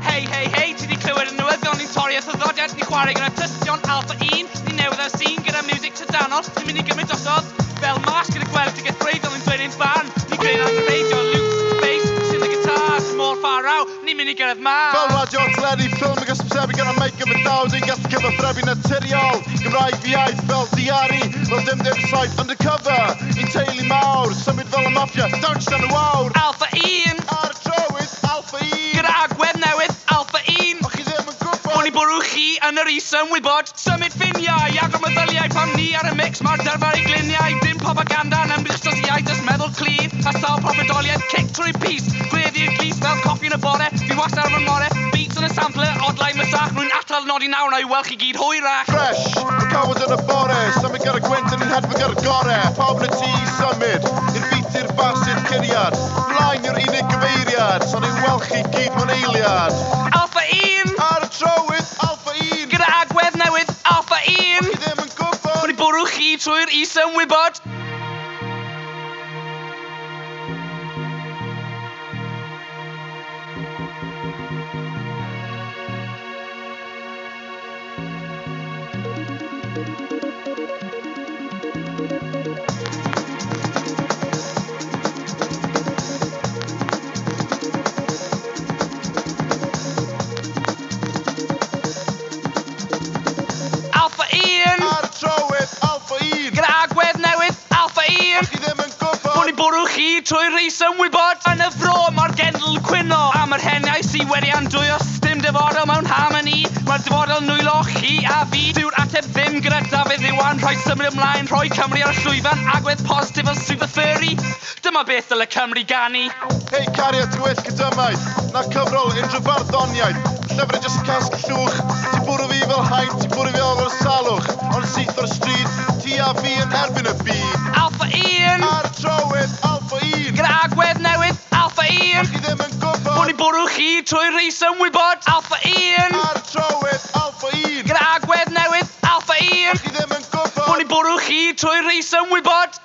Hei, ti di clywed y newyddion ni'n torri a thyddodiad ni chwarae gyda tystion Alpha 1 ni newydd ar sîn gyda music tydanol ni'n mynd i gymryd drosodd fel mas gyda gweld breidol yn dweud ein ban ni'n greu na'n radio Luke, bass, sy'n y guitar small far out ni'n mynd i gyrraedd mas Fel radio teledu ffilm ag ysbysebu gan make em a thousand gallu cyfathrebu naturiol Gymraeg fi iaith fel diari fel dim saith undercover i'n teulu mawr symud fel y mafia dawns dan y wawr Alpha 1 ar y trywydd Alpha 1 gyda agwedd newydd Alpha 1 o chi ddim yn gwybod O'n i bwrw chi yn yr is-ymwybod Symud ffiniau, agor meddyliau Pam ni ar y mix, mae'r dyrfa i gliniau Dim propaganda yn ymgris dros iaith Ys meddwl clir, a sawl propagoliaeth Kick trwy pys, gweddi'r glis fel coffi yn y bore Fi wastad ar fy more Beats yn y sampler, odlau mysach Rwy'n atal nodi nawr na i wel chi gyd hwyrach Fresh, y cawod yn y bore Symud gyda gwynt yn ein hedfa gyda gore Pawb yn y tŷ symud I'r beat i'r bas i'r curiad Blaen yw'r unig gyfeiriad So ni'n wel chi gyd mewn eiliad Alpha 1 Ar y trywydd Alpha 1 Gyda agwedd newydd Alpha 1 Chi ddim yn gwybod O'n i bwrw chi trwy'r is-ymwybod Alpha 1 Ar y trywydd Alpha 1 Gyda agwedd newydd Alpha 1 Chi ddim yn gwybod O'n i bwrw chi trwy'r is-ymwybod Yn y fro mae'r genedl cwyno Am yr heniau sydd wedi andwyo Dim dyfodol mewn harmony Mae'r dyfodol nwylo chi a fi Dyw'r ateb ddim gyda Dafydd Iwan Rhoi symud ymlaen, rhoi Cymru ar y llwyfan Agwedd positif fel super furry Dyma beth dyle Cymru ganu Hei cariad ti well gydymaeth Na cyfrol unrhyw farddoniaeth Llyfr yn jyst casg llwch Ti bwrw fi fel haint, ti bwrw fi fel salwch Ond syth o'r stryd Ti a fi yn erbyn y byd Alpha 1 Ar y trywydd Alpha 1 Gyda agwedd newydd Alpha 1 Chi ddim yn gwybod O'n i bwrw chi trwy'r is-ymwybod Alpha 1 Ar y trywydd Alpha 1 Gyda agwedd newydd Alpha 1 Chi ddim yn gwybod O'n i bwrw chi trwy'r is-ymwybod